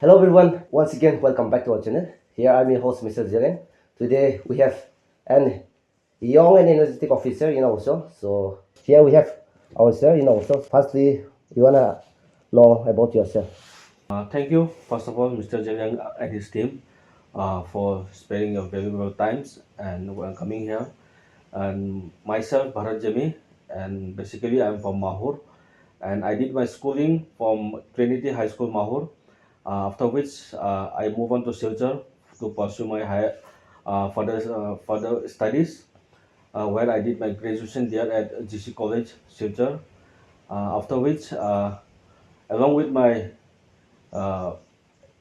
Hello everyone, once again welcome back to our channel. Here I'm your host Mr. Jalen. Today we have an young and energetic officer in our show. So here we have our sir in our show. Firstly, you wanna know about yourself? Thank you, first of all, Mr. Jeliang and his team for sparing your valuable times and coming here. And myself, Bharat Jeme, and basically I'm from Mahur, and I did my schooling from Trinity High School, Mahur. After which I move on to Silchar to pursue my further studies, where I did my graduation there at GC College, Silchar. After which, along with my uh,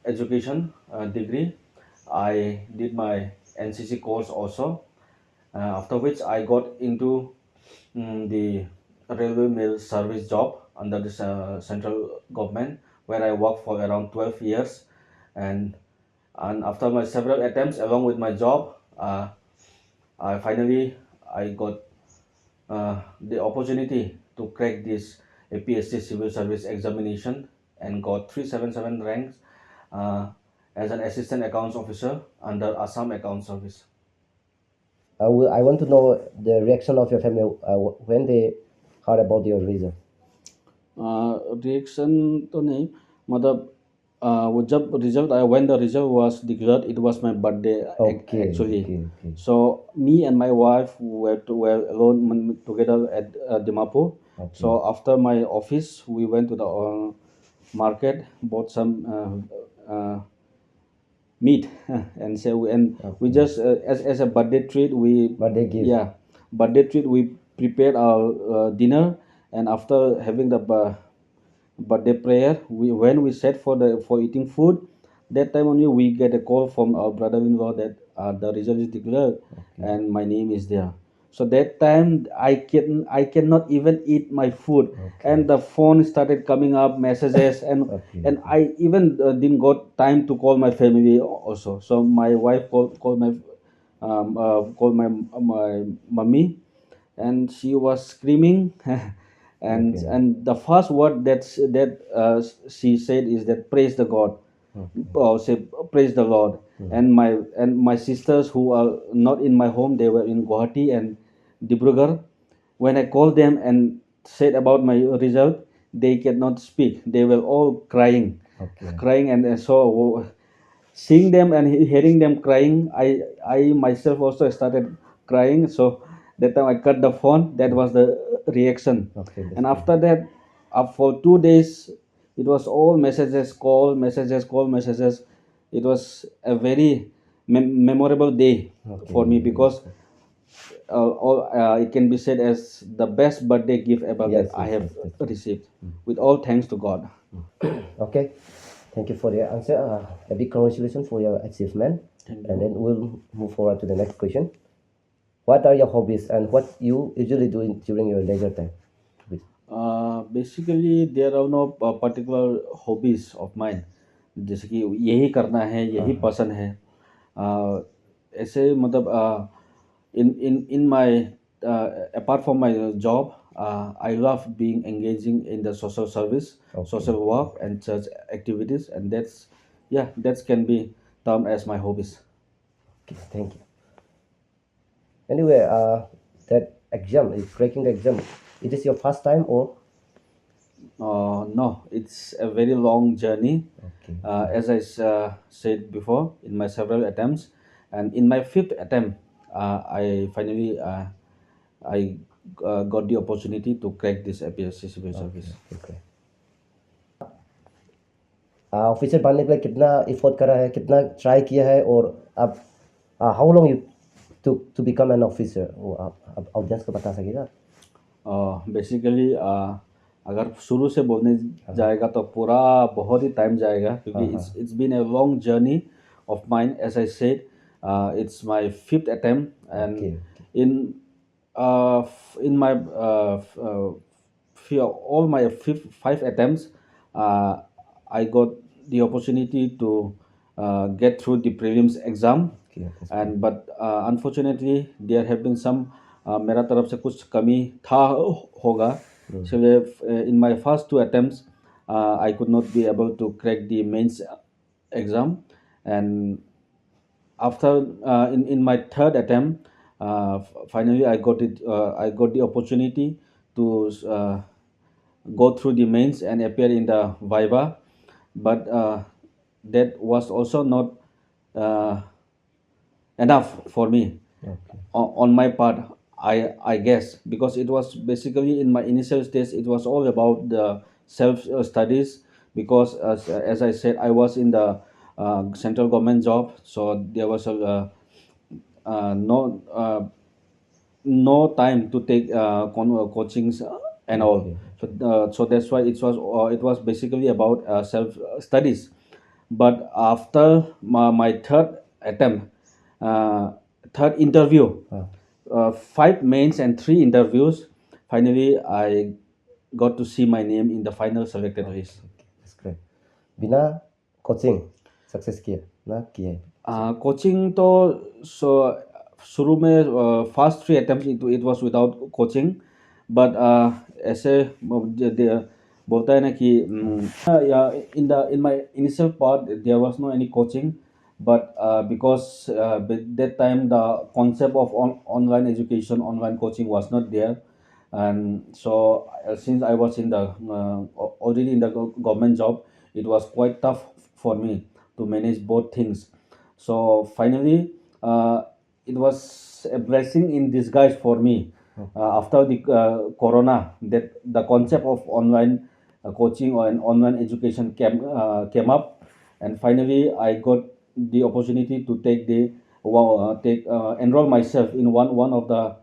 education degree, I did my NCC course also. After which I got into the railway mail service job under the central government, where I worked for around 12 years. And after my several attempts along with my job, I got the opportunity to crack this APSC civil service examination and got 377 ranks uh, as an assistant accounts officer under Assam Account Service. I want to know the reaction of your family when they heard about your result. Reaction तो नहीं मतलब वो जब result आया when the result was declared, it was my birthday Okay, actually. okay. So me and my wife were alone together at Dimapur. Okay. So after my office, we went to the market, bought some meat and we Okay. just as a birthday treat we Birthday gift. yeah, birthday treat we prepared our dinner. And after having the birthday prayer, when we sat for eating food, that time only we get a call from our brother-in-law that the result is declared and my name is there. So that time I cannot even eat my food. Okay. And the phone started coming up messages Okay. and I even didn't got time to call my family also. So my wife called my mummy, and she was screaming Okay. and the first word she said is that praise the God, Okay. or say praise the Lord. And my sisters who are not in my home, they were in Guwahati and Dibrugarh. When I called them and said about my result, they cannot speak. They were all crying, Okay. crying, and so seeing them and hearing them crying, I myself also started crying. So that time I cut the phone. That was the reaction. Okay, that's And good. after that, for 2 days, it was all messages, call messages, call messages. It was a very memorable day for me, Okay, because it can be said as the best birthday gift ever yes, that I yes, have yes, that's good. received. With all thanks to God. Okay, thank you for the answer. A big congratulations for your achievement. Thank And you. then we'll move forward to the next question. What are your hobbies and what you usually do during your leisure time? Basically there are no particular hobbies of mine, जैसे कि यही करना है, यही पसंद है. ऐसे मतलब in my apart from my job, I love being engaging in the social service, Okay. social work and church activities, and that can be termed as my hobbies. Okay, thank you. Anyway, that exam is breaking the exam. It is your first time or? No, it's a very long journey. Okay. As I said before, in my several attempts, and in my fifth attempt, I finally got the opportunity to crack this APSC civil service. Okay. Officer बनने के लिए कितना effort करा है, कितना try किया है, और आप how long you to become an officer, वो आप ऑडियंस को बता सकेगा? बेसिकली अगर शुरू से बोलने जाएगा तो पूरा बहुत ही टाइम जाएगा, क्योंकि it's been a long journey of mine. As I said, it's my fifth attempt, and Okay. in my all my five attempts, I got the opportunity to get through the prelims exam. Okay, that's And but unfortunately there have been some मेरा तरफ से कुछ कमी था होगा, इसलिए in my first two attempts I could not be able to crack the mains exam, and after in my third attempt, finally I got it. I got the opportunity to go through the mains and appear in the viva, but that was also not uh, enough for me. Okay. On my part, I guess, because it was basically in my initial stage, it was all about the self studies, because as I said, I was in the central government job, so there was a no time to take coachings and all. Okay. So that's why it was basically about self studies. But after my third attempt, uh, third interview, Ah, five mains and three interviews, finally I got to see my name in the final selected okay, list. okay. That's great. बिना coaching success किए ना किए coaching तो so शुरू में first three attempt it was without coaching, but ऐसे बोलता है ना कि या in my initial part there was no any coaching, but because that time the concept of online education, online coaching was not there, and so since I was in the already in the government job, it was quite tough for me to manage both things. So finally, it was a blessing in disguise for me. After the corona, that the concept of online coaching or an online education came up, and finally I got the opportunity to take the enroll myself in one of the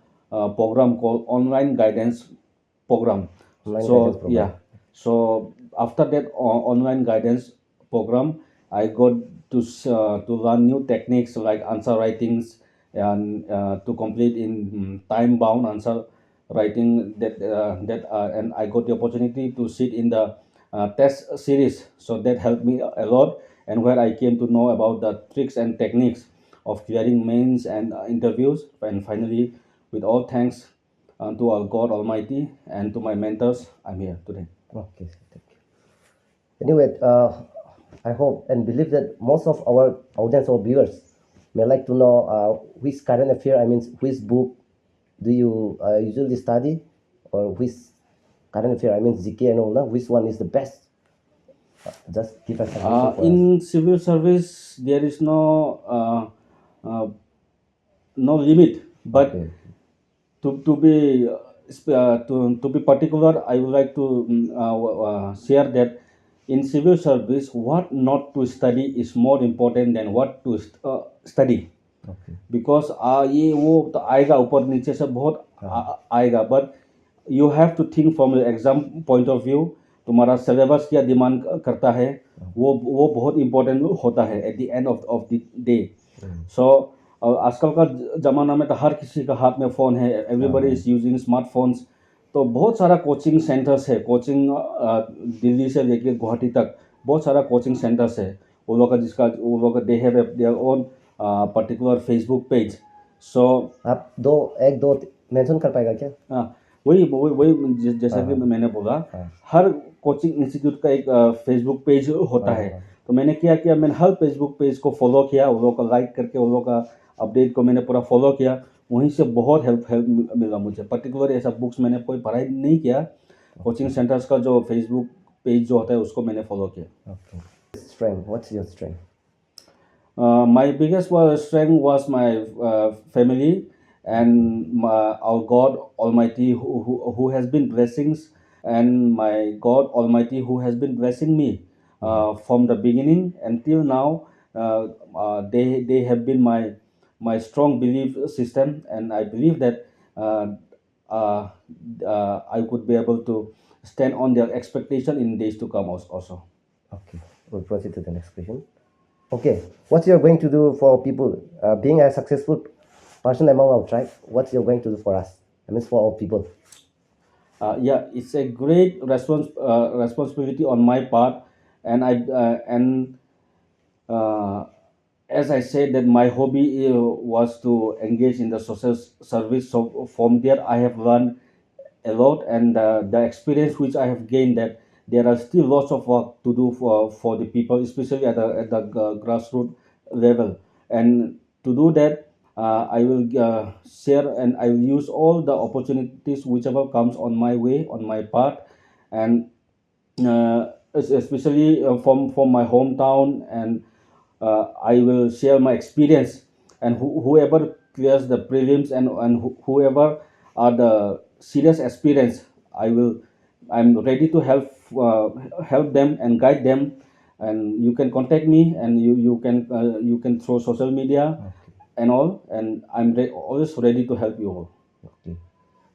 program called online guidance program. Online guidance So program yeah, so after that online guidance program, I got to learn new techniques like answer writings, and to complete in time bound answer writing, and I got the opportunity to sit in the test series. So that helped me a lot, and where I came to know about the tricks and techniques of clearing mains and interviews. And finally, with all thanks to our God Almighty and to my mentors, I'm here today. Okay, thank you. Anyway, I hope and believe that most of our audience or viewers may like to know which current affair, I mean, which book do you usually study, or which current affair, I mean, ZK and all, no? Which one is the best? Just give us suggestion for us. In civil service, there is uh, no limit, but Okay. to be to be particular, I would like to share that in civil service, what not to study is more important than what to study, Okay. because ये वो तो आएगा ऊपर नीचे से बहुत आएगा, but you have to think from exam point of view, तुम्हारा सिलेबस क्या डिमांड करता है, वो बहुत इंपॉर्टेंट होता है at the end of the day. So आजकल का ज़माना में तो हर किसी का हाथ में फ़ोन है, एवरीबडी इज़ यूजिंग स्मार्टफोन्स. तो बहुत सारा कोचिंग सेंटर्स है, कोचिंग दिल्ली से लेके गुवाहाटी तक बहुत सारा कोचिंग सेंटर्स है. वो लोग का जिसका वो लोग they have their own particular Facebook page. So आप एक दो मेंशन कर पाएगा क्या? वही वही वही जैसा कि मैंने बोला, हर कोचिंग इंस्टीट्यूट का एक फेसबुक पेज होता है. तो मैंने क्या किया, मैंने हर फेसबुक पेज को फॉलो किया, वो लोग का लाइक करके वो लोग का अपडेट को मैंने पूरा फॉलो किया. वहीं से बहुत हेल्प मिला मुझे. पर्टिकुलर ऐसा बुक्स मैंने कोई पढ़ाई नहीं किया, कोचिंग सेंटर्स का जो फेसबुक पेज जो होता है उसको मैंने फॉलो किया. Okay. Strength. What's your strength? My biggest strength was my family and our God Almighty, who has been blessings, and my God Almighty who has been blessing me from the beginning until now. They have been my strong belief system, and I believe that uh, I could be able to stand on their expectation in days to come also. Okay. We'll proceed to the next question. Okay. What you're going to do for people being a successful person among our tribe? What you're going to do for us? I mean, for our people. Yeah, it's a great responsibility on my part, and uh, as I said that my hobby was to engage in the social service. So from there, I have learned a lot, and the experience which I have gained, that there are still lots of work to do for the people, especially at the grassroots level. And to do that, I will share and I will use all the opportunities whichever comes on my way, on my path, and especially from my hometown, and I will share my experience, and whoever clears the prelims, and whoever are the serious experience, I'm ready to help them and guide them. And you can contact me, and you can throw social media and all, and always ready to help you all. Okay.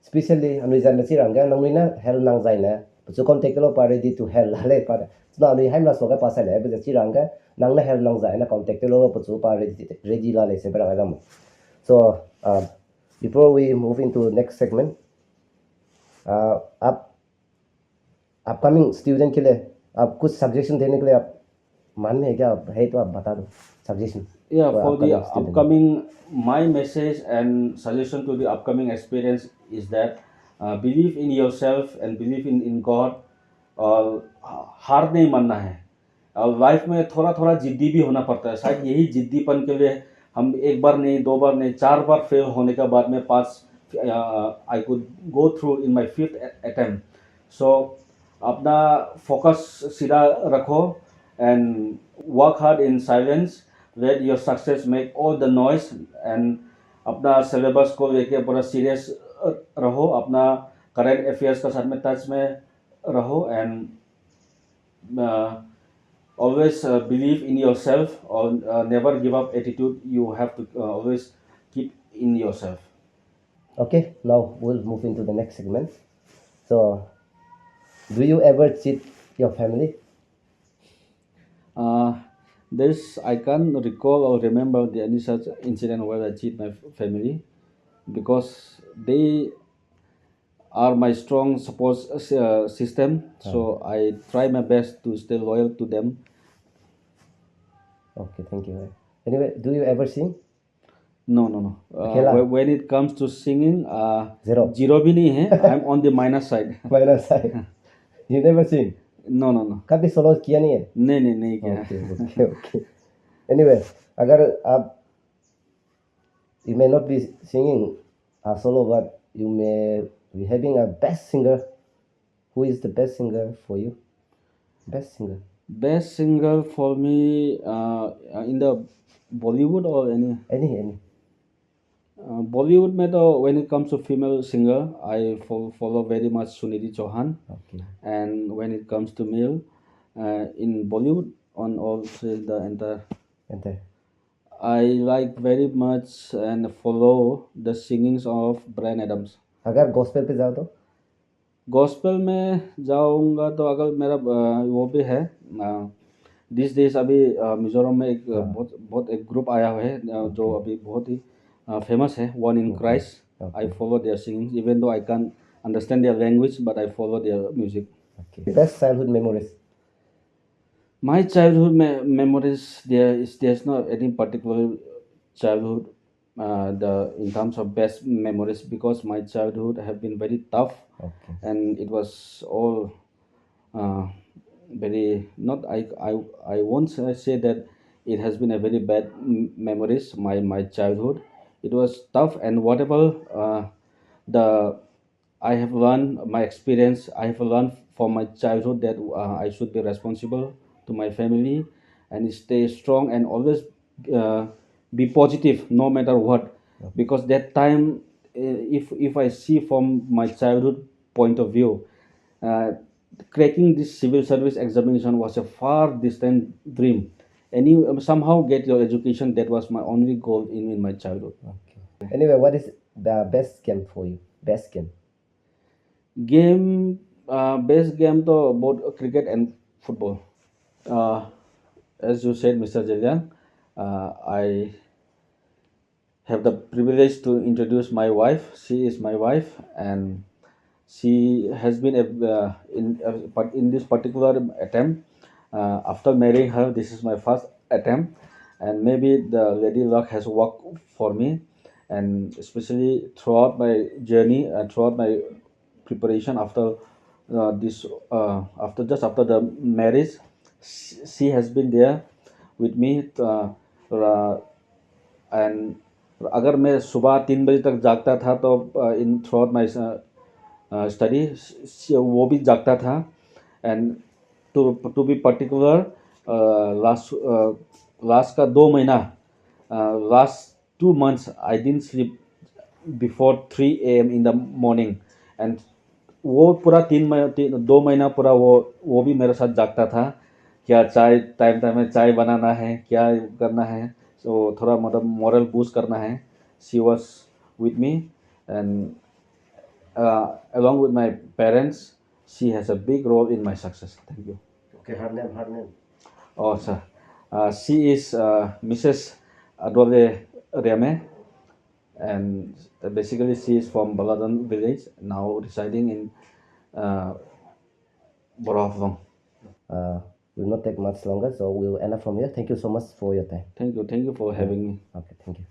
Especially anu jan si rangga namina hel nang zai na so contact lo pa ready to hel le pa so anu haim la so ga pa sa le be si rangga nang na hel nang zai na contact lo pa so pa ready la le se ba ga so before we move into next segment आप upcoming student के लिए आप कुछ suggestion देने के लिए आप मन में है क्या है तो आप बता दो suggestion Yeah, for the upcoming, my message and suggestion to the upcoming experience is that believe in yourself and believe in God. और हार नहीं मानना है, और लाइफ में थोड़ा थोड़ा जिद्दी भी होना पड़ता है। शायद यही जिद्दीपन के लिए हम एक बार नहीं, दो बार नहीं, 4 बार फेल होने के बाद में pass I could go through in my 5th attempt. So अपना फोकस सीधा रखो and work hard in silence, let your success make all the noise, and अपना सिलेबस को लेके पूरा सीरियस रहो, अपना करंट अफेयर्स का साथ में टच में रहो, and always believe in yourself, or never give up attitude. You have to always keep in yourself. Okay, now we'll move into the next segment. So, do you ever cheat your family? This I can't recall or remember any such incident where I cheat my family, because they are my strong support system. So I try my best to stay loyal to them. Okay, thank you. Anyway, do you ever sing? No, no, no. अकेला? When it comes to singing, Zero. zero भी नहीं है. I'm on the minus side. Minus side. You never sing? No, no, no. कभी solo किया नहीं है? नहीं किया. Okay, okay. Anyway, अगर आप you may not be singing a solo, but you may be having a best singer. Who is the best singer for you? Best singer. Best singer for me in the Bollywood or any? Any. Bollywood में तो when it comes to female singer, I follow very much Sunidhi Chauhan. Okay. And when it comes to male, in Bollywood on also the entire, Enter. I like very much and follow the singings of Bryan Adams. अगर gospel पे जाओ तो? Gospel में जाऊंगा तो अगर मेरा वो भी है दिस डेज अभी मिजोरम में एक बहुत एक ग्रुप आया हुआ है जो अभी बहुत ही फेमस है, one in Christ. I follow their singing even though I can understand their language but I follow their music. Best childhood memories? My childhood memories, there's not any particular childhood in terms of best memories, because my childhood have been very tough. Okay. And it was all very not I won't say that it has been a very bad memories. My childhood, it was tough, and whatever the I have learned, my experience, I have learned from my childhood that I should be responsible to my family and stay strong and always be positive no matter what. Because that time, if I see from my childhood point of view, cracking this civil service examination was a far distant dream. And you somehow get your education. That was my only goal in my childhood. Okay. Anyway, what is the best game for you? Best game? Game, best game to both cricket and football. As you said, Mr. Jelian, I have the privilege to introduce my wife. She is my wife, and she has been in this particular attempt. After marrying her, this is my first attempt, and maybe the lady luck has worked for me, and especially throughout my journey, throughout my preparation after this after just after the marriage, she has been there with me. And अगर मैं सुबह 3 बजे तक जागता था तो in throughout my study वो भी जागता था. And to be particular, last last का 2 महीना, last 2 months I didn't sleep before 3 AM in the morning. And वो पूरा 2 महीना पूरा वो भी मेरे साथ जागता था. क्या चाय टाइम टाइम में चाय बनाना है, क्या करना है, so थोड़ा मतलब moral boost करना है. She was with me, and along with my parents, she has a big role in my success. Thank you. Okay, her name. Oh, sir. She is Mrs. Adwale Reme, and basically she is from Baladan village, now residing in Boraflong. Will not take much longer, so we'll end up from here. Thank you so much for your time. Thank you for having me. Okay, thank you.